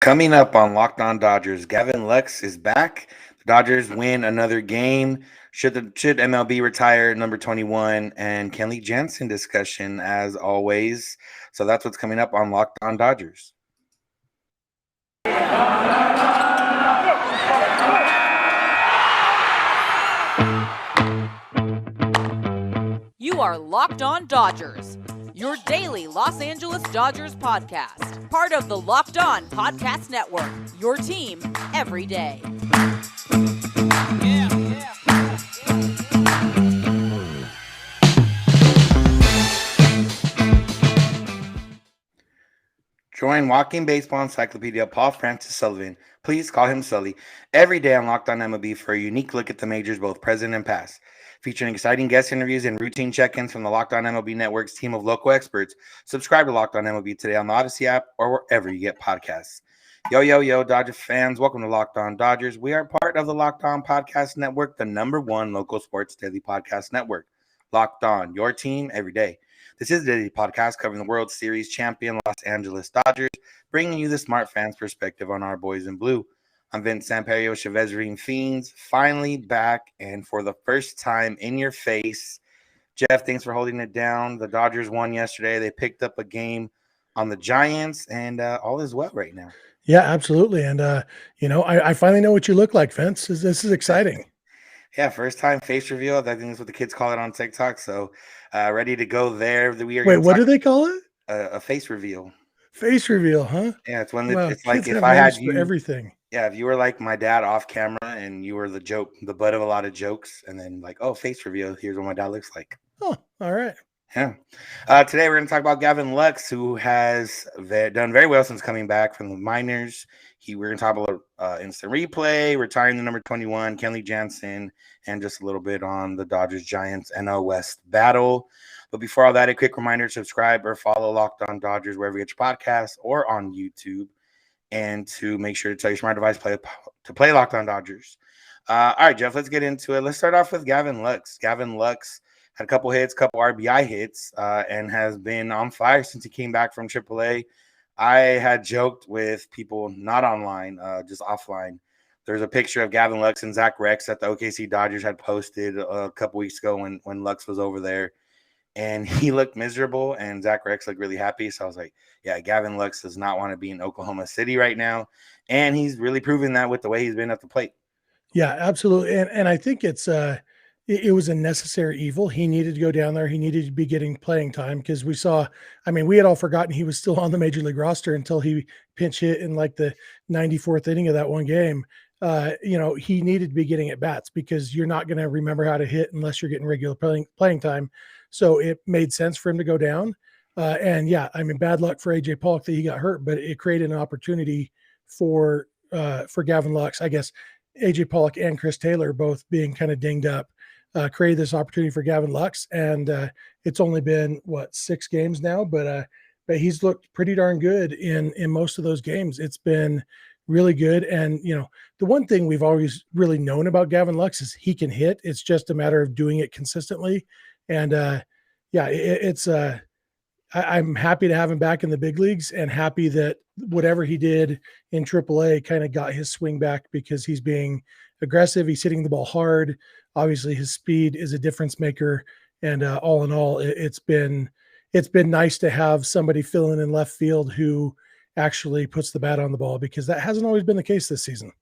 Coming up on Locked On Dodgers, Gavin Lux is back. The Dodgers win another game. Should MLB retire number 21 and Kenley Jansen discussion as always. So that's what's coming up on Locked On Dodgers. You are Locked On Dodgers, your daily Los Angeles Dodgers podcast. Part of the Locked On Podcast Network, your team every day. Join Walking Baseball Encyclopedia Paul Francis Sullivan, please call him Sully, every day on Locked On MLB for a unique look at the majors, both present and past. Featuring exciting guest interviews and routine check-ins from the Locked On MLB Network's team of local experts. Subscribe to Locked On MLB today on the Odyssey app or wherever you get podcasts. Yo, Dodger fans. Welcome to Locked On Dodgers. We are part of the Locked On Podcast Network, the #1 local sports daily podcast network. Locked On, your team every day. This is the daily podcast covering the World Series champion Los Angeles Dodgers, bringing you the smart fans' perspective on our boys in blue. I'm Vince Samperio, Chevezerine Fiends, finally back, and for the first time in your face. Jeff, thanks for holding it down. The Dodgers won yesterday. They picked up a game on the Giants, and all is well right now. Yeah, absolutely. And, I finally know what you look like, Vince. This is exciting. Yeah, first time face reveal. I think that's what the kids call it on TikTok. So ready to go there. Wait, what do they call it? A face reveal. Face reveal, huh? Yeah, it's when Wow, it's like kids if have I had names for you, everything. yeah, if you were like my dad off camera and you were the joke, the butt of a lot of jokes, and then like, oh, face reveal. Here's what my dad looks like. Oh, all right. Yeah. Today we're going to talk about Gavin Lux, who has done very well since coming back from the minors. We're going to talk about instant replay, retiring the number 21, Kenley Jansen, and just a little bit on the Dodgers Giants NL West battle. But before all that, a quick reminder to subscribe or follow Locked On Dodgers wherever you get your podcasts or on YouTube, and to make sure to tell your smart device to play Locked On Dodgers. All right, Jeff, let's get into it. Let's start off with Gavin Lux. Gavin Lux had a couple hits, couple RBI hits, and has been on fire since he came back from AAA. I had joked with people not online, just offline. There's a picture of Gavin Lux and Zach Rex that the OKC Dodgers had posted a couple weeks ago when Lux was over there. And he looked miserable, and Zach Rex looked really happy. So I was like, yeah, Gavin Lux does not want to be in Oklahoma City right now. And he's really proven that with the way he's been at the plate. Yeah, absolutely. And I think it was a necessary evil. He needed to go down there. He needed to be getting playing time because we had all forgotten he was still on the major league roster until he pinch hit in like the 94th inning of that one game. He needed to be getting at bats because you're not going to remember how to hit unless you're getting regular playing time. So it made sense for him to go down. Bad luck for AJ Pollock that he got hurt, but it created an opportunity for Gavin Lux. I guess AJ Pollock and Chris Taylor both being kind of dinged up, created this opportunity for Gavin Lux. And it's only been 6 games now, but he's looked pretty darn good in most of those games. It's been really good. And, the one thing we've always really known about Gavin Lux is he can hit. It's just a matter of doing it consistently. And I'm happy to have him back in the big leagues, and happy that whatever he did in AAA kind of got his swing back because he's being aggressive. He's hitting the ball hard. Obviously his speed is a difference maker. And all in all, it's been nice to have somebody filling in left field who actually puts the bat on the ball, because that hasn't always been the case this season.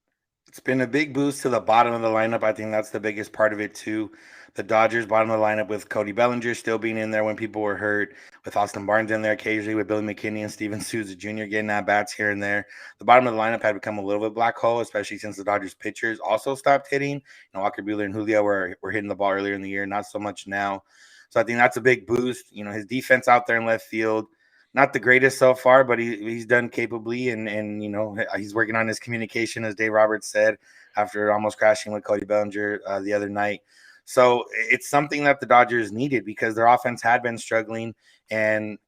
It's been a big boost to the bottom of the lineup. I think that's the biggest part of it too. The Dodgers bottom of the lineup with Cody Bellinger still being in there when people were hurt, with Austin Barnes in there occasionally, with Billy McKinney and Steven Souza Jr. getting at bats here and there. The bottom of the lineup had become a little bit black hole, especially since the Dodgers pitchers also stopped hitting. Walker Buehler and Julio were hitting the ball earlier in the year, not so much now. So I think that's a big boost. His defense out there in left field, not the greatest so far, but he's done capably, and he's working on his communication, as Dave Roberts said, after almost crashing with Cody Bellinger the other night. So it's something that the Dodgers needed because their offense had been struggling, and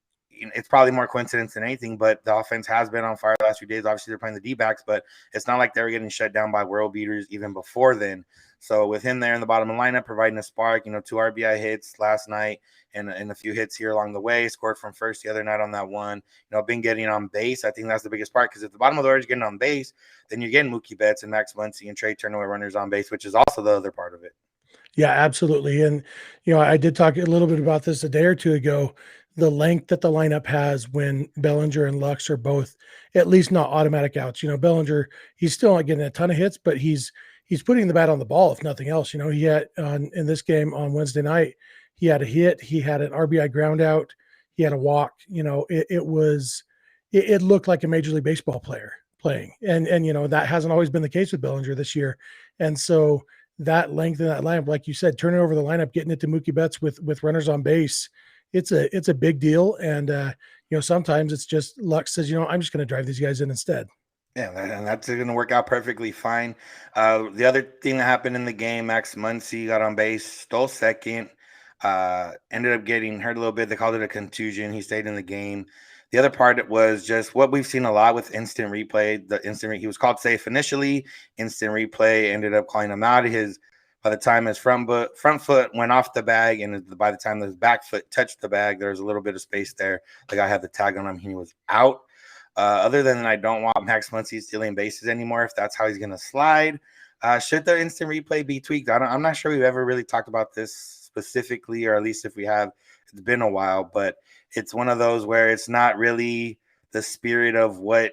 it's probably more coincidence than anything, but the offense has been on fire the last few days. Obviously, they're playing the D-backs, but it's not like they were getting shut down by world beaters even before then. So with him there in the bottom of the lineup, providing a spark, 2 RBI hits last night and a few hits here along the way, scored from first the other night on that one. Been getting on base. I think that's the biggest part, because if the bottom of the order is getting on base, then you're getting Mookie Betts and Max Muncy and Trey Turner runners on base, which is also the other part of it. Yeah, absolutely. And, I did talk a little bit about this a day or two ago, the length that the lineup has when Bellinger and Lux are both at least not automatic outs. Bellinger, he's still not getting a ton of hits, but he's putting the bat on the ball, if nothing else. He had in this game on Wednesday night, he had a hit, he had an RBI ground out, he had a walk. It looked like a Major League Baseball player playing. And that hasn't always been the case with Bellinger this year. And so that length in that lineup, like you said, turning over the lineup, getting it to Mookie Betts with runners on base, it's a big deal. And sometimes it's just Lux says, I'm just going to drive these guys in instead. Yeah, and that's going to work out perfectly fine. The other thing that happened in the game, Max Muncy got on base, stole second, ended up getting hurt a little bit. They called it a contusion. He stayed in the game. The other part was just what we've seen a lot with instant replay. He was called safe initially. Instant replay ended up calling him out. By the time his front foot went off the bag, and by the time his back foot touched the bag, there was a little bit of space there. The guy had the tag on him. He was out. Other than that, I don't want Max Muncy stealing bases anymore if that's how he's going to slide. Should the instant replay be tweaked? I'm not sure we've ever really talked about this specifically, or at least if we have, it's been a while, but it's one of those where it's not really the spirit of what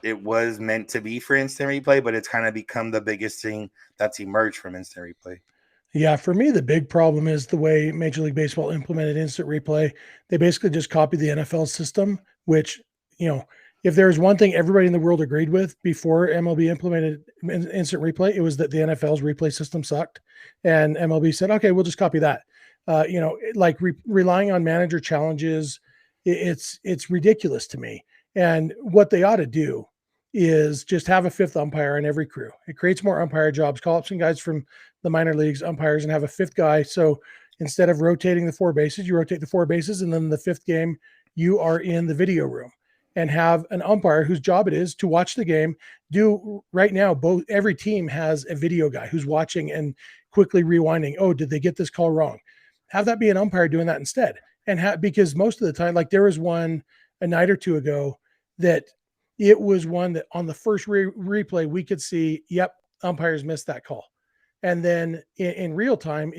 it was meant to be for instant replay, but it's kind of become the biggest thing that's emerged from instant replay. Yeah, for me, the big problem is the way Major League Baseball implemented instant replay. They basically just copied the NFL system, which, if there's one thing everybody in the world agreed with before MLB implemented instant replay, it was that the NFL's replay system sucked. And MLB said, okay, we'll just copy that. Relying on manager challenges, it's ridiculous to me. And what they ought to do is just have a fifth umpire on every crew. It creates more umpire jobs. Call up some guys from the minor leagues, umpires, and have a fifth guy. So instead of rotating the 4 bases, you rotate the 4 bases, and then the fifth game, you are in the video room and have an umpire whose job it is to watch the game. Right now, every team has a video guy who's watching and quickly rewinding. Oh, did they get this call wrong? Have that be an umpire doing that instead. And because most of the time, like there was one a night or two ago that it was one that on the first replay, we could see, yep, umpires missed that call. And then in real time,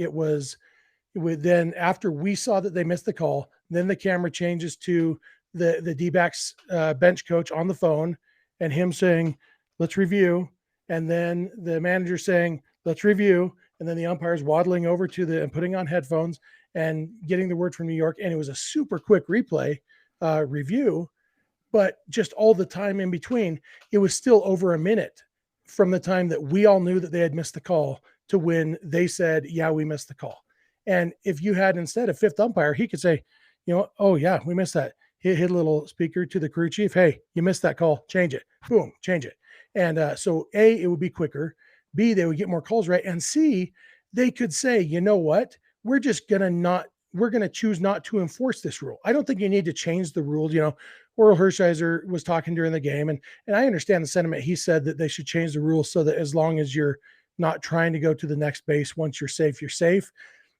then after we saw that they missed the call, then the camera changes to the D-backs bench coach on the phone and him saying, let's review. And then the manager saying, let's review. And then the umpires waddling over and putting on headphones and getting the word from New York. And it was a super quick replay review, but just all the time in between, it was still over a minute from the time that we all knew that they had missed the call to when they said, yeah, we missed the call. And if you had instead a fifth umpire, he could say, oh yeah, we missed that. Hit a little speaker to the crew chief. Hey, you missed that call. Change it. Boom, change it. And so A, it would be quicker. B, they would get more calls right. And C, they could say, you know what? We're going to choose not to enforce this rule. I don't think you need to change the rule. Oral Hershiser was talking during the game, and I understand the sentiment. He said that they should change the rule so that as long as you're not trying to go to the next base, once you're safe, you're safe.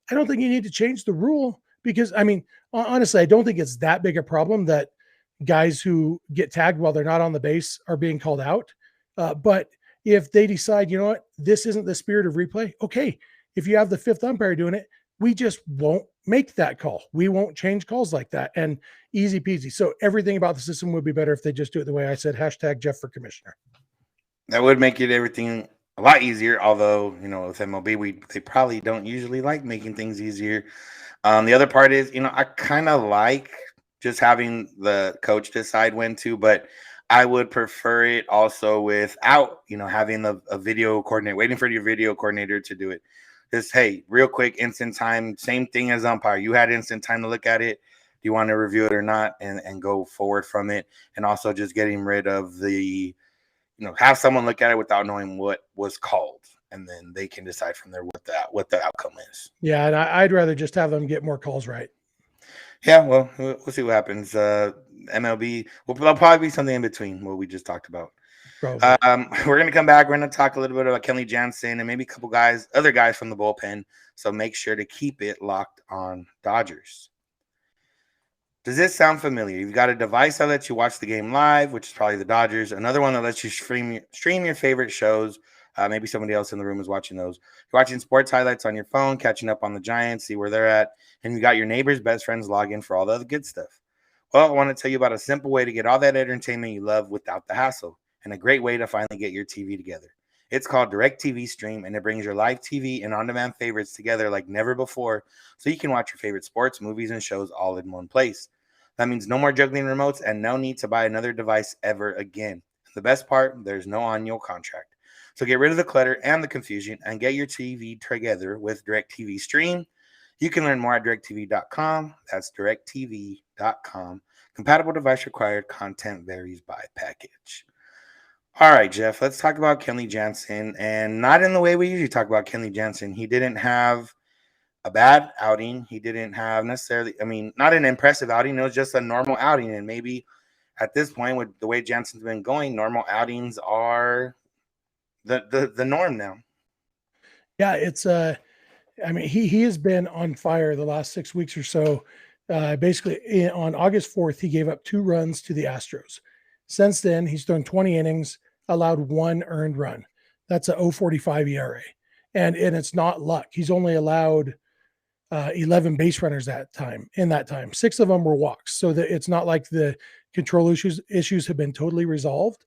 I don't think you need to change the rule because, honestly, I don't think it's that big a problem that guys who get tagged while they're not on the base are being called out. But if they decide, you know what, this isn't the spirit of replay, okay, if you have the fifth umpire doing it, we just won't make that call. We won't change calls like that. And easy peasy. So everything about the system would be better if they just do it the way I said, #Jeff for commissioner. That would make it everything a lot easier. Although, with MLB, they probably don't usually like making things easier. The other part is, I kind of like just having the coach decide when to, but I would prefer it also without, having a video coordinator, waiting for your video coordinator to do it. Just, hey, real quick, instant time, same thing as umpire. You had instant time to look at it. Do you want to review it or not, and go forward from it? And also just getting rid of the, have someone look at it without knowing what was called, and then they can decide from there what the outcome is. Yeah, and I'd rather just have them get more calls right. Yeah, well, we'll see what happens. MLB, well, there'll probably be something in between what we just talked about. Probably. We're gonna come back. We're gonna talk a little bit about Kenley Jansen and maybe a couple other guys from the bullpen. So make sure to keep it locked on Dodgers. Does this sound familiar? You've got a device that lets you watch the game live, which is probably the Dodgers. Another one that lets you stream your favorite shows. Maybe somebody else in the room is watching those. You're watching sports highlights on your phone, catching up on the Giants, see where they're at, and you got your neighbor's best friends log in for all the other good stuff. Well, I want to tell you about a simple way to get all that entertainment you love without the hassle, and a great way to finally get your TV together. It's called DirecTV Stream, and it brings your live TV and on-demand favorites together like never before, so you can watch your favorite sports, movies, and shows all in one place. That means no more juggling remotes and no need to buy another device ever again. The best part, there's no annual contract. So get rid of the clutter and the confusion and get your TV together with DirecTV Stream. You can learn more at directv.com. That's directv.com. Compatible device required. Content varies by package. All right, Jeff, let's talk about Kenley Jansen, and not in the way we usually talk about Kenley Jansen. He didn't have a bad outing. He didn't have necessarily, not an impressive outing. It was just a normal outing. And maybe at this point, with the way Jansen's been going, normal outings are the norm now. Yeah, it's he has been on fire the last 6 weeks or so. Basically, on August 4th, he gave up 2 runs to the Astros. Since then, he's thrown 20 innings, allowed 1 earned run. That's a 0.45 ERA, and it's not luck. He's only allowed 11 base runners in that time. 6 of them were walks, so that it's not like the control issues have been totally resolved.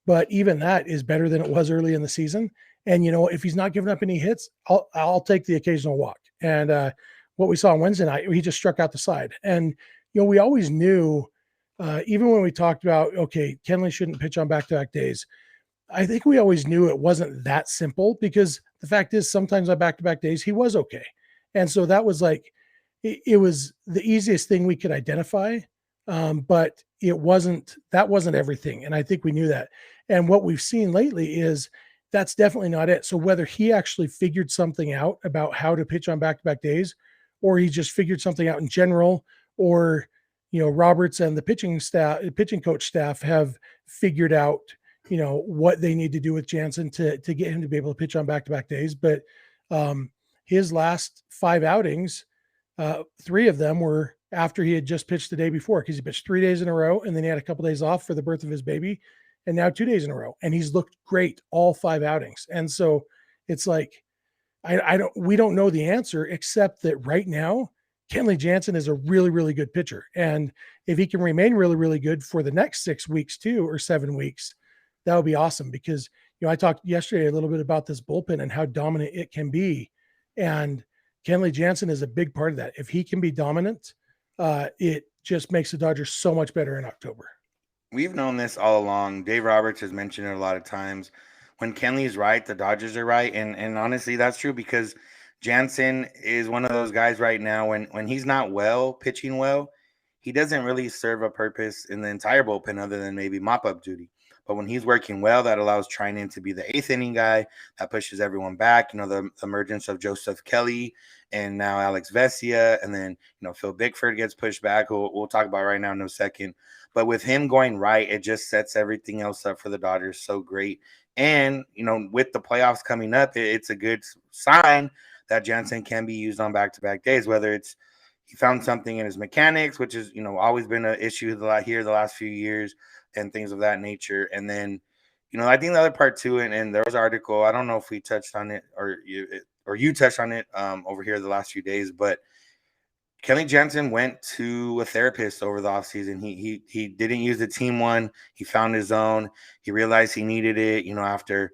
But even that is better than it was early in the season. And if he's not giving up any hits, I'll take the occasional walk. And what we saw on Wednesday night, he just struck out the side. And we always knew, even when we talked about, okay, Kenley shouldn't pitch on back-to-back days. I think we always knew it wasn't that simple, because the fact is sometimes on back-to-back days he was okay. And so that was like, it was the easiest thing we could identify. But that wasn't everything. And I think we knew that. And what we've seen lately is that's definitely not it. So whether he actually figured something out about how to pitch on back-to-back days, or he just figured something out in general, or, Roberts and the pitching coach staff have figured out, what they need to do with Jansen to get him to be able to pitch on back-to-back days. But his last 5 outings, 3 of them were after he had just pitched the day before, because he pitched 3 days in a row, and then he had a couple days off for the birth of his baby, and now 2 days in a row, and he's looked great all 5 outings. And so it's like, we don't know the answer, except that right now Kenley Jansen is a really, really good pitcher, and if he can remain really, really good for the next 6 weeks too, or 7 weeks, that would be awesome. Because I talked yesterday a little bit about this bullpen and how dominant it can be, and Kenley Jansen is a big part of that. If he can be dominant, it just makes the Dodgers so much better in October. We've known this all along. Dave Roberts has mentioned it a lot of times. When Kenley's right, the Dodgers are right. And honestly, that's true, because Jansen is one of those guys right now, when he's not pitching well, he doesn't really serve a purpose in the entire bullpen other than maybe mop-up duty. But when he's working well, that allows Trinan to be the 8th inning guy that pushes everyone back. The emergence of Joseph Kelly and now Alex Vesia, and then Phil Bickford gets pushed back. We'll talk about right now in a second. But with him going right, it just sets everything else up for the Dodgers so great. And with the playoffs coming up, it's a good sign that Jansen can be used on back-to-back days. Whether it's he found something in his mechanics, which is always been an issue the last few years, and things of that nature. And then, I think the other part too, and there was an article, I don't know if we touched on it or you touched on it over here the last few days, but Kenley Jansen went to a therapist over the offseason. He didn't use the team one. He found his own. He realized he needed it, after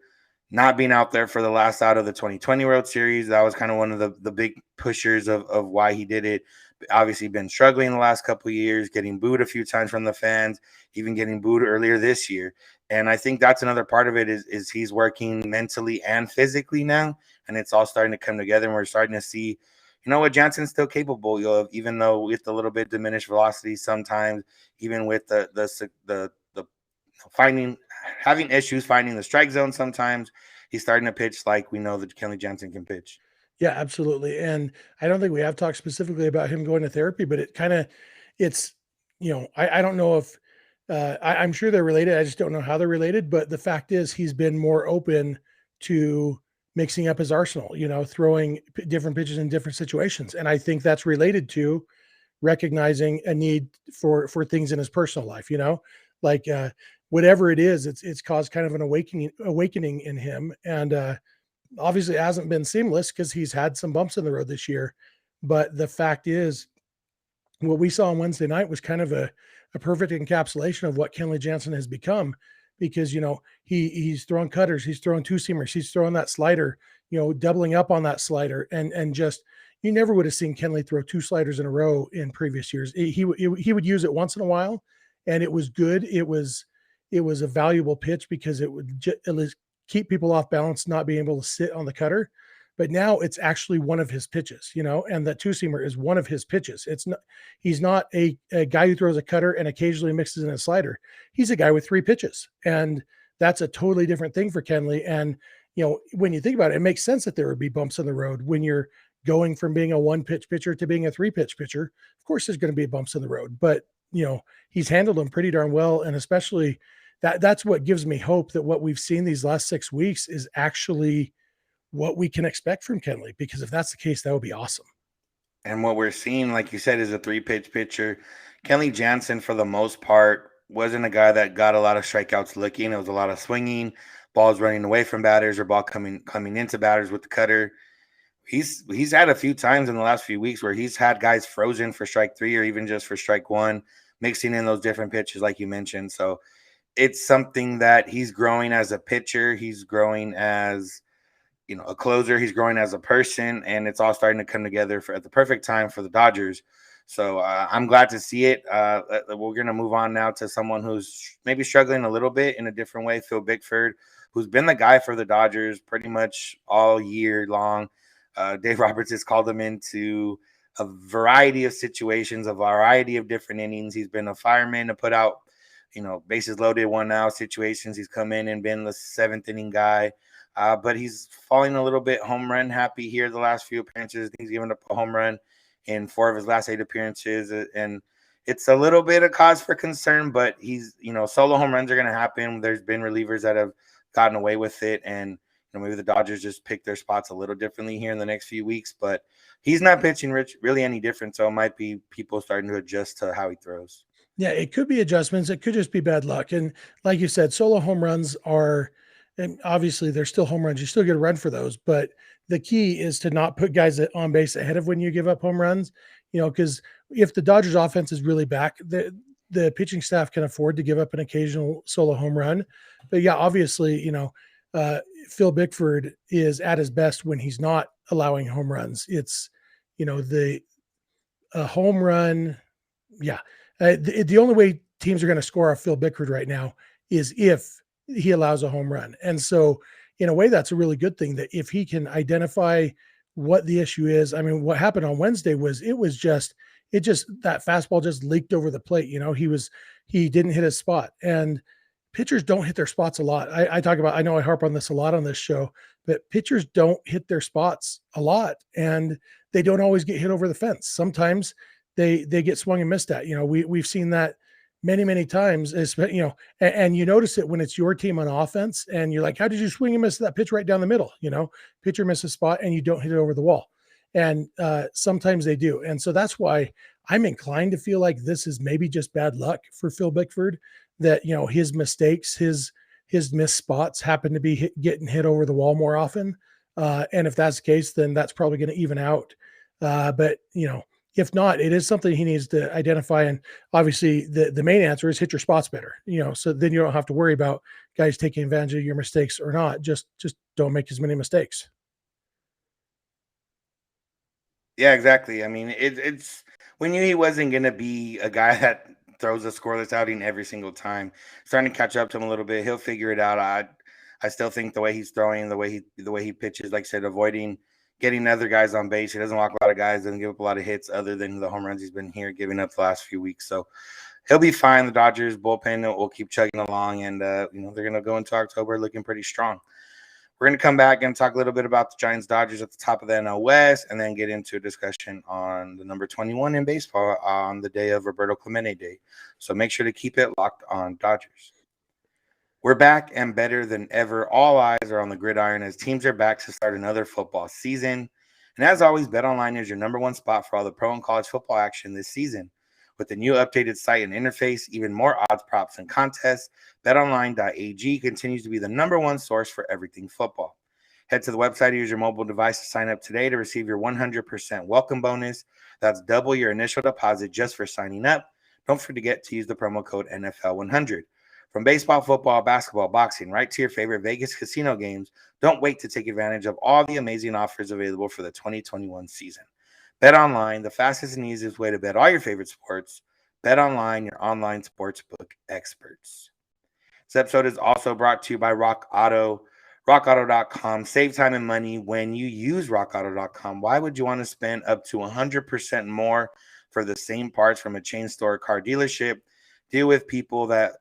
not being out there for the last out of the 2020 World Series. That was kind of one of the big pushers of why he did it. Obviously been struggling the last couple of years, getting booed a few times from the fans, even getting booed earlier this year. And I think that's another part of it is he's working mentally and physically now, and it's all starting to come together, and we're starting to see, what Jansen's still capable of, even though with a little bit diminished velocity sometimes, even with the having issues finding the strike zone sometimes, he's starting to pitch like we know that Kenley Jansen can pitch. Yeah, absolutely. And I don't think we have talked specifically about him going to therapy, but it's, I don't know if, I'm sure they're related. I just don't know how they're related. But the fact is, he's been more open to mixing up his arsenal, throwing different pitches in different situations. And I think that's related to recognizing a need for things in his personal life, like whatever it is, it's caused kind of an awakening in him. And obviously it hasn't been seamless because he's had some bumps in the road this year. But the fact is, what we saw on Wednesday night was kind of a perfect encapsulation of what Kenley Jansen has become, because he's throwing cutters, he's throwing two seamers, he's throwing that slider, doubling up on that slider, and just, you never would have seen Kenley throw two sliders in a row in previous years. He would use it once in a while, and it was good. It was a valuable pitch because it would at least keep people off balance, not being able to sit on the cutter. But now it's actually one of his pitches, and that two seamer is one of his pitches. It's not, he's not a guy who throws a cutter and occasionally mixes in a slider. He's a guy with three pitches, and that's a totally different thing for Kenley. And, when you think about it, it makes sense that there would be bumps on the road when you're going from being a one pitch pitcher to being a three pitch pitcher. Of course, there's going to be bumps in the road, but, he's handled them pretty darn well. And especially that's what gives me hope that what we've seen these last 6 weeks is actually what we can expect from Kenley, because if that's the case, that would be awesome. And what we're seeing, like you said, is a three-pitch pitcher. Kenley Jansen, for the most part, wasn't a guy that got a lot of strikeouts looking. It was a lot of swinging, balls running away from batters, or ball coming into batters with the cutter. He's had a few times in the last few weeks where he's had guys frozen for strike three or even just for strike one, mixing in those different pitches like you mentioned. So it's something that he's growing as a pitcher. He's growing as a closer. He's growing as a person, and it's all starting to come together at the perfect time for the Dodgers. So I'm glad to see it. We're going to move on now to someone who's maybe struggling a little bit in a different way, Phil Bickford, who's been the guy for the Dodgers pretty much all year long. Dave Roberts has called him into a variety of situations, a variety of different innings. He's been a fireman to put out, bases loaded, one out situations. He's come in and been the seventh inning guy. But he's falling a little bit home run happy here the last few appearances. He's given up a home run in 4 of his last 8 appearances. And it's a little bit of cause for concern, but he's, solo home runs are going to happen. There's been relievers that have gotten away with it. And, maybe the Dodgers just pick their spots a little differently here in the next few weeks. But he's not pitching really any different. So it might be people starting to adjust to how he throws. Yeah, it could be adjustments. It could just be bad luck. And like you said, solo home runs are, and obviously they're still home runs. You still get a run for those, but the key is to not put guys on base ahead of when you give up home runs, because if the Dodgers offense is really back, the pitching staff can afford to give up an occasional solo home run. But yeah, obviously, Phil Bickford is at his best when he's not allowing home runs. It's, the home run. Yeah. The only way teams are going to score off Phil Bickford right now is if he allows a home run. And so in a way, that's a really good thing, that if he can identify what the issue is. I mean, what happened on Wednesday was that fastball just leaked over the plate. He didn't hit his spot, and pitchers don't hit their spots a lot. I know I harp on this a lot on this show, but pitchers don't hit their spots a lot, and they don't always get hit over the fence. Sometimes they get swung and missed at. We've seen that many, many times, and you notice it when it's your team on offense and you're like, how did you swing and miss that pitch right down the middle? Pitcher misses a spot and you don't hit it over the wall. And sometimes they do. And so that's why I'm inclined to feel like this is maybe just bad luck for Phil Bickford, that, his mistakes, his missed spots happen to be getting hit over the wall more often. And if that's the case, then that's probably going to even out. But if not, it is something he needs to identify. And obviously the main answer is hit your spots better, so then you don't have to worry about guys taking advantage of your mistakes or not. Just don't make as many mistakes. Yeah, exactly. I mean, it's we knew he wasn't going to be a guy that throws a scoreless outing every single time. Starting to catch up to him a little bit. He'll figure it out. I still think the way he's throwing, the way he pitches, like I said, avoiding getting other guys on base. He doesn't walk a lot of guys, doesn't give up a lot of hits other than the home runs he's been here giving up the last few weeks. So he'll be fine. The Dodgers bullpen will keep chugging along, and they're going to go into October looking pretty strong. We're going to come back and talk a little bit about the Giants Dodgers at the top of the NL West, and then get into a discussion on the number 21 in baseball on the day of Roberto Clemente Day. So make sure to keep it locked on Dodgers. We're back and better than ever. All eyes are on the gridiron as teams are back to start another football season. And as always, BetOnline is your number one spot for all the pro and college football action this season. With the new updated site and interface, even more odds, props, and contests, BetOnline.ag continues to be the number one source for everything football. Head to the website or use your mobile device to sign up today to receive your 100% welcome bonus. That's double your initial deposit just for signing up. Don't forget to use the promo code NFL100. From baseball, football, basketball, boxing, right to your favorite Vegas casino games, don't wait to take advantage of all the amazing offers available for the 2021 season. BetOnline, the fastest and easiest way to bet all your favorite sports. BetOnline, your online sportsbook experts. This episode is also brought to you by Rock Auto. RockAuto.com. Save time and money when you use RockAuto.com. Why would you want to spend up to 100% more for the same parts from a chain store car dealership? Deal with people that,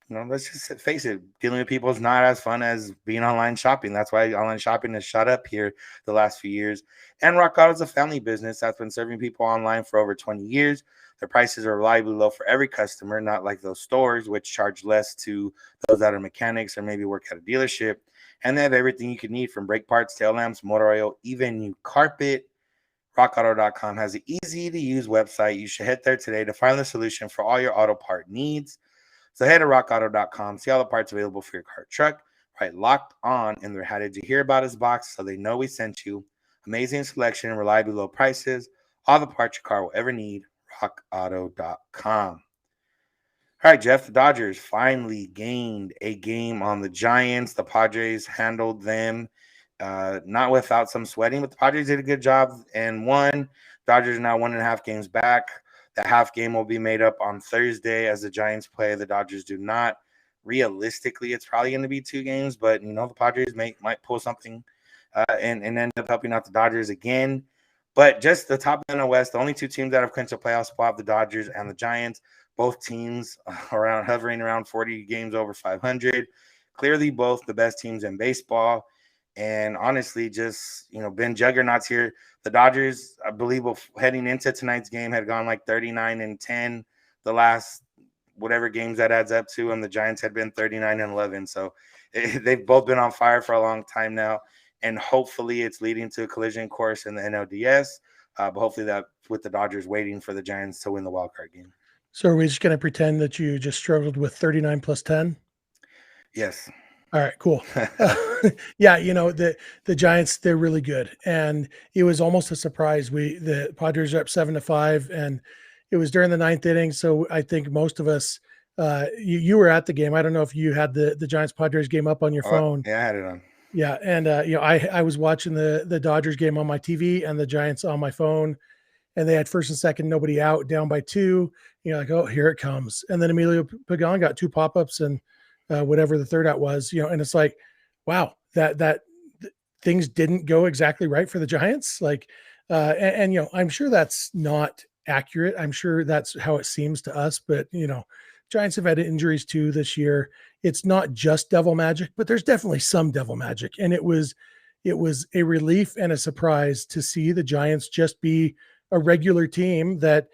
let's just face it, dealing with people is not as fun as being online shopping. That's why online shopping has shot up here the last few years. And Rock Auto is a family business that's been serving people online for over 20 years. Their prices are reliably low for every customer, not like those stores, which charge less to those that are mechanics or maybe work at a dealership. And they have everything you could need, from brake parts, tail lamps, motor oil, even new carpet. RockAuto.com has an easy-to-use website. You should head there today to find the solution for all your auto part needs. So head to rockauto.com, see all the parts available for your car, truck, right? Locked On in their How Did You Hear About Us box, so they know we sent you. Amazing selection and reliably low prices. All the parts your car will ever need. rockauto.com. All right, Jeff, the Dodgers finally gained a game on the Giants. The Padres handled them, not without some sweating, but the Padres did a good job and won. Dodgers are now 1.5 games back. The half game will be made up on Thursday as the Giants play. The Dodgers do not. Realistically, it's probably going to be 2 games, but, the Padres might pull something and end up helping out the Dodgers again. But just the top of the West, the only 2 teams that have clinched a playoff spot, the Dodgers and the Giants. Both teams hovering around 40 games over 500. Clearly both the best teams in baseball. And honestly, just, been juggernauts here. The Dodgers, I believe, heading into tonight's game, had gone like 39-10 the last whatever games that adds up to, and the Giants had been 39-11. So they've both been on fire for a long time now, and hopefully it's leading to a collision course in the NLDS. But hopefully that with the Dodgers waiting for the Giants to win the wild card game. So are we just going to pretend that you just struggled with 39 plus 10? Yes. All right, cool. Yeah, the Giants, they're really good. And it was almost a surprise. The Padres are up 7-5, and it was during the 9th inning. So I think most of us, you were at the game. I don't know if you had the Giants Padres game up on your phone. Yeah, I had it on. Yeah. And, I was watching the Dodgers game on my TV and the Giants on my phone, and they had first and second, nobody out, down by 2. Like, oh, here it comes. And then Emilio Pagan got 2 pop-ups and whatever the third out was, and it's like, wow, that things didn't go exactly right for the Giants. Like, and I'm sure that's not accurate. I'm sure that's how it seems to us, but Giants have had injuries too this year. It's not just devil magic, but there's definitely some devil magic. And it was a relief and a surprise to see the Giants just be a regular team that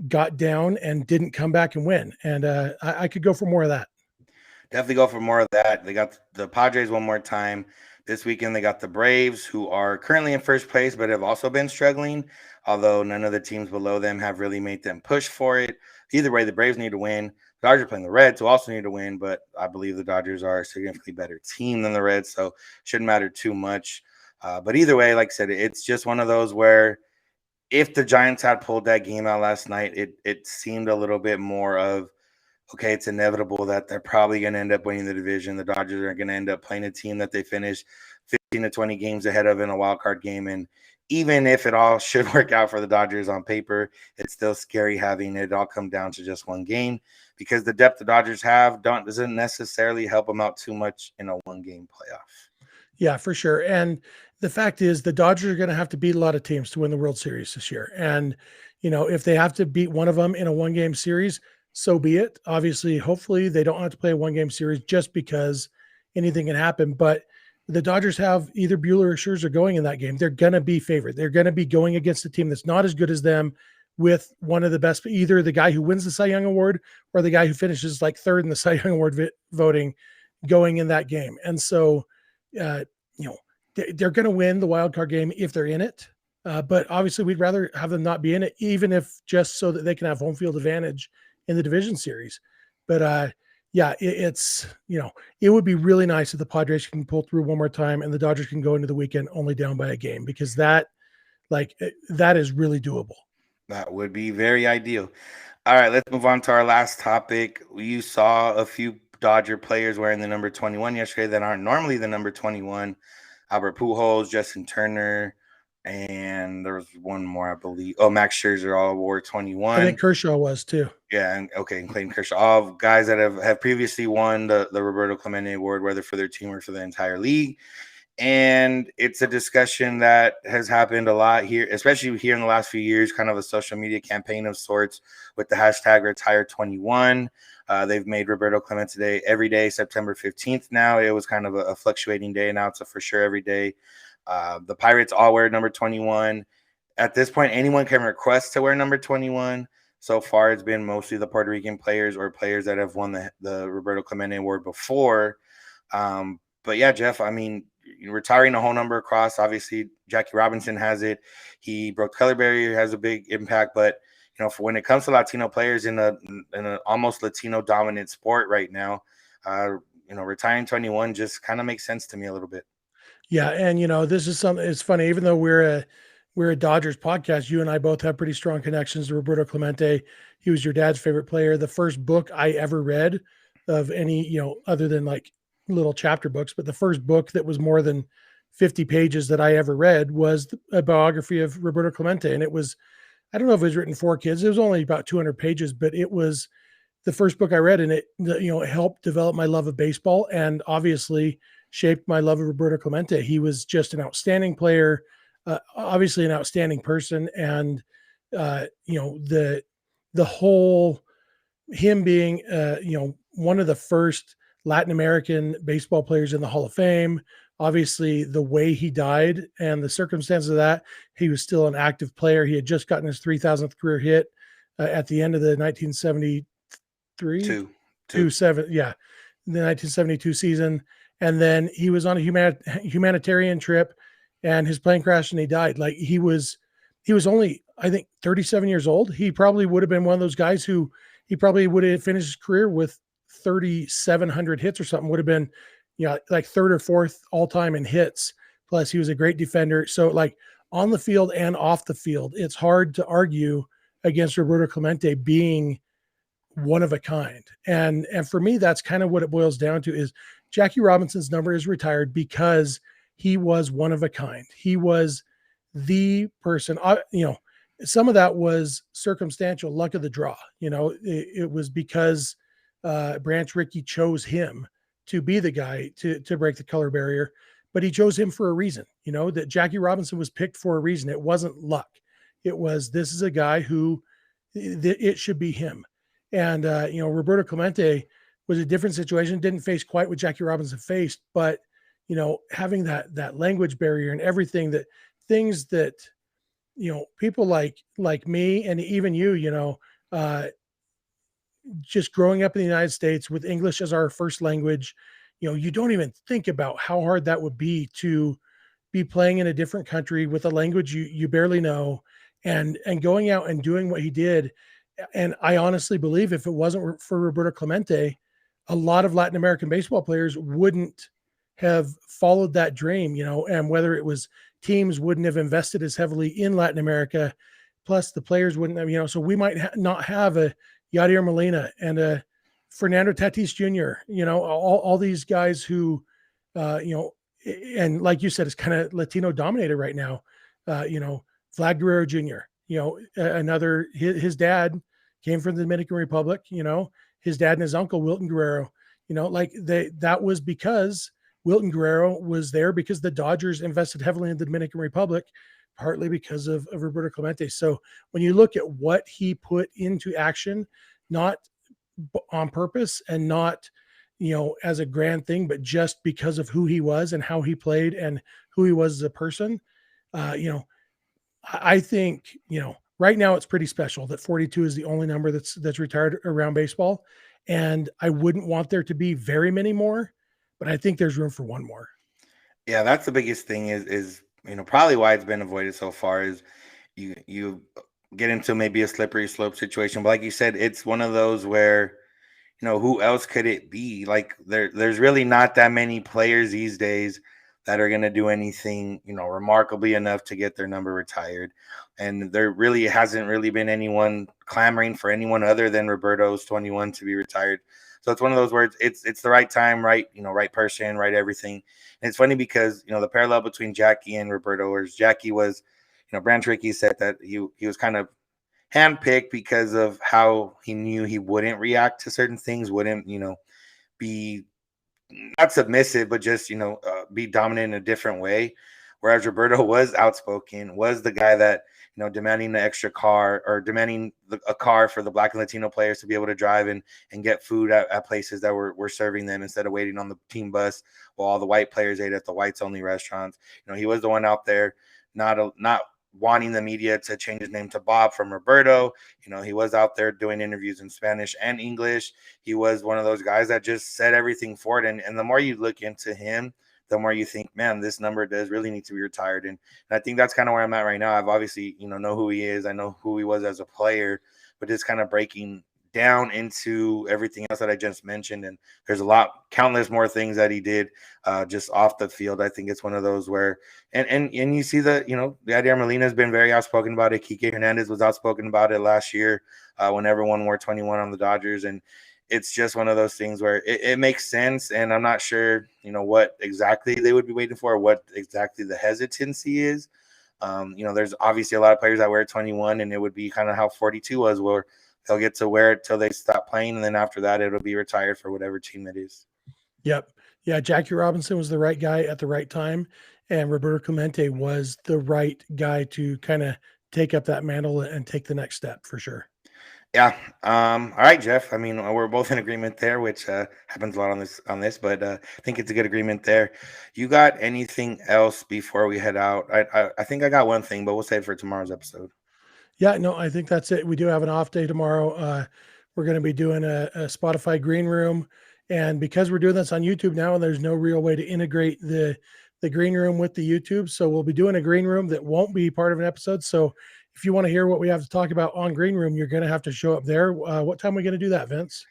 got down and didn't come back and win. And I could go for more of that. Definitely go for more of that. They got the Padres one more time. This weekend, they got the Braves, who are currently in first place, but have also been struggling, although none of the teams below them have really made them push for it. Either way, the Braves need to win. The Dodgers are playing the Reds, who also need to win, but I believe the Dodgers are a significantly better team than the Reds, so shouldn't matter too much. But either way, like I said, it's just one of those where if the Giants had pulled that game out last night, it seemed a little bit more of, okay, it's inevitable that they're probably going to end up winning the division. The Dodgers are going to end up playing a team that they finished 15 to 20 games ahead of in a wild card game. And even if it all should work out for the Dodgers on paper, it's still scary having it all come down to just one game, because the depth the Dodgers have doesn't necessarily help them out too much in a one-game playoff. Yeah, for sure. And the fact is the Dodgers are going to have to beat a lot of teams to win the World Series this year. And, if they have to beat one of them in a one-game series, so be it. Obviously, hopefully they don't have to play a one-game series just because anything can happen. But the Dodgers have either Buehler or Scherzer going in that game. They're going to be favored. They're going to be going against a team that's not as good as them, with one of the best, either the guy who wins the Cy Young Award or the guy who finishes like third in the Cy Young Award voting going in that game. And so, they're going to win the wild card game if they're in it. But obviously we'd rather have them not be in it, even if just so that they can have home field advantage in the division series. But it would be really nice if the Padres can pull through one more time and the Dodgers can go into the weekend only down by a game, because that is really doable. That would be very ideal. All right, let's move on to our last topic. You saw a few Dodger players wearing the number 21 yesterday that aren't normally the number 21. Albert Pujols, Justin Turner, and there was one more, I believe. Oh, Max Scherzer all wore 21. I think Kershaw was too. Yeah, and Clayton Kershaw. All guys that have previously won the Roberto Clemente Award, whether for their team or for the entire league. And it's a discussion that has happened a lot here, especially here in the last few years, kind of a social media campaign of sorts with the hashtag Retire21. They've made Roberto Clemente Day every day, September 15th now. It was kind of a fluctuating day, and now it's a for sure every day. The Pirates all wear number 21. At this point, anyone can request to wear number 21. So far, it's been mostly the Puerto Rican players or players that have won the Roberto Clemente Award before. But yeah, Jeff, I mean, retiring a whole number across, obviously Jackie Robinson has it. He broke the color barrier, has a big impact. But for when it comes to Latino players in a almost Latino dominant sport right now, retiring 21 just kind of makes sense to me a little bit. Yeah, and this is something. It's funny, even though we're a Dodgers podcast, you and I both have pretty strong connections to Roberto Clemente. He was your dad's favorite player. The first book I ever read of any, other than like little chapter books, but the first book that was more than 50 pages that I ever read was a biography of Roberto Clemente. And it was, I don't know if it was written for kids. It was only about 200 pages, but it was the first book I read, and it helped develop my love of baseball and obviously shaped my love of Roberto Clemente. He was just an outstanding player, obviously an outstanding person. And, the whole, him being, one of the first Latin American baseball players in the Hall of Fame, obviously the way he died and the circumstances of that, he was still an active player. He had just gotten his 3,000th career hit at the end of the 1973, the 1972 season. And then he was on a humanitarian trip and his plane crashed and he died. Like he was only, I think, 37 years old. He probably would have been one of those guys who he probably would have finished his career with 3,700 hits or something, would have been, like third or fourth all time in hits. Plus he was a great defender. So like on the field and off the field, it's hard to argue against Roberto Clemente being one of a kind. And for me, that's kind of what it boils down to is Jackie Robinson's number is retired because he was one of a kind. He was the person, some of that was circumstantial luck of the draw. It was because Branch Rickey chose him to be the guy to break the color barrier, but he chose him for a reason, that Jackie Robinson was picked for a reason. It wasn't luck. It was, this is a guy who it should be him. And, Roberto Clemente was a different situation, didn't face quite what Jackie Robinson faced, but, having that language barrier and everything things that, people like me and even you, just growing up in the United States with English as our first language, you don't even think about how hard that would be to be playing in a different country with a language you barely know and going out and doing what he did. And I honestly believe if it wasn't for Roberto Clemente, a lot of Latin American baseball players wouldn't have followed that dream, and whether it was teams wouldn't have invested as heavily in Latin America, plus the players wouldn't have, so we might not have a Yadier Molina and a Fernando Tatis Jr., all these guys who, and like you said, it's kind of Latino dominated right now. Vlad Guerrero Jr., another, his dad came from the Dominican Republic, his dad and his uncle, Wilton Guerrero, that was because Wilton Guerrero was there because the Dodgers invested heavily in the Dominican Republic, partly because of Roberto Clemente. So when you look at what he put into action, not on purpose and not, as a grand thing, but just because of who he was and how he played and who he was as a person. I think, right now it's pretty special that 42 is the only number that's retired around baseball. And I wouldn't want there to be very many more, but I think there's room for one more. Yeah, that's the biggest thing is probably why it's been avoided so far is you get into maybe a slippery slope situation. But like you said, it's one of those where who else could it be? Like there's really not that many players these days that are going to do anything, remarkably enough to get their number retired. And there really hasn't really been anyone clamoring for anyone other than Roberto's 21 to be retired. So it's one of those words. It's the right time, right, right person, right everything. And it's funny because, the parallel between Jackie and Roberto is Jackie was, Branch Rickey said that he was kind of handpicked because of how he knew he wouldn't react to certain things, wouldn't, be not submissive, but just, be dominant in a different way. Whereas Roberto was outspoken, was the guy that, demanding the extra car or demanding a car for the Black and Latino players to be able to drive and get food at places that were serving them instead of waiting on the team bus while all the white players ate at the whites only restaurants. He was the one out there, not wanting the media to change his name to Bob from Roberto. He was out there doing interviews in Spanish and English. He was one of those guys that just said everything for it. And the more you look into him, the more you think, man, this number does really need to be retired. And I think that's kind of where I'm at right now. I've obviously, know who he is. I know who he was as a player, but it's kind of breaking down into everything else that I just mentioned. And there's countless more things that he did just off the field. I think it's one of those where, and you see that, Yadier Molina has been very outspoken about it. Kike Hernandez was outspoken about it last year when everyone wore 21 on the Dodgers. And it's just one of those things where it makes sense. And I'm not sure, what exactly they would be waiting for, what exactly the hesitancy is. There's obviously a lot of players that wear 21, and it would be kind of how 42 was, where they'll get to wear it till they stop playing, and then after that, it'll be retired for whatever team it is. Yep. Yeah, Jackie Robinson was the right guy at the right time, and Roberto Clemente was the right guy to kind of take up that mantle and take the next step for sure. Yeah. All right, Jeff. I mean, we're both in agreement there, which happens a lot on this, but I think it's a good agreement there. You got anything else before we head out? I think I got one thing, but we'll save it for tomorrow's episode. Yeah, no, I think that's it. We do have an off day tomorrow. We're going to be doing a Spotify green room. And because we're doing this on YouTube now, and there's no real way to integrate the green room with the YouTube. So we'll be doing a green room that won't be part of an episode. So if you want to hear what we have to talk about on green room, you're going to have to show up there. What time are we going to do that, Vince?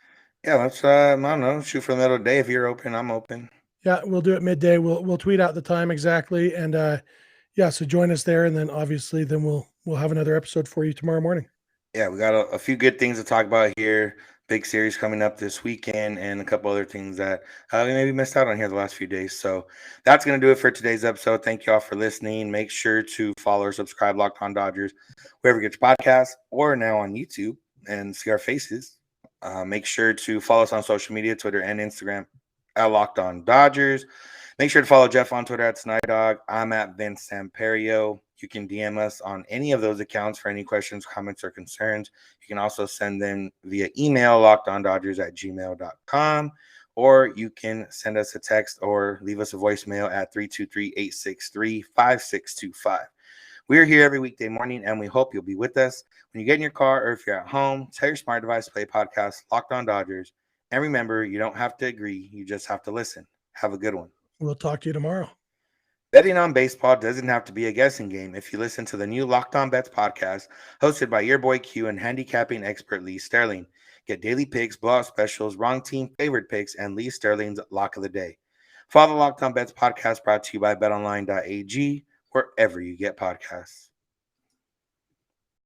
Yeah, let's, I don't know, shoot for the middle of the day. If you're open, I'm open. Yeah, we'll do it midday. We'll tweet out the time exactly. And yeah, so join us there. And then obviously then we'll have another episode for you tomorrow morning. Yeah, we got a few good things to talk about here. Big series coming up this weekend and a couple other things that we maybe missed out on here the last few days. So that's going to do it for today's episode. Thank you all for listening. Make sure to follow or subscribe Locked On Dodgers, wherever you get your podcasts, or now on YouTube and see our faces. Make sure to follow us on social media, Twitter and Instagram at Locked On Dodgers. Make sure to follow Jeff on Twitter at Snider. I'm at Vince Samperio. You can DM us on any of those accounts for any questions, comments, or concerns. You can also send them via email, lockedondodgers@gmail.com, or you can send us a text or leave us a voicemail at 323-863-5625. We're here every weekday morning, and we hope you'll be with us. When you get in your car or if you're at home, tell your smart device to play podcast Locked On Dodgers. And remember, you don't have to agree. You just have to listen. Have a good one. We'll talk to you tomorrow. Betting on baseball doesn't have to be a guessing game if you listen to the new Locked On Bets podcast hosted by your boy Q and handicapping expert Lee Sterling. Get daily picks, blowout specials, wrong team favorite picks, and Lee Sterling's lock of the day. Follow the Locked On Bets podcast brought to you by BetOnline AG, wherever you get podcasts.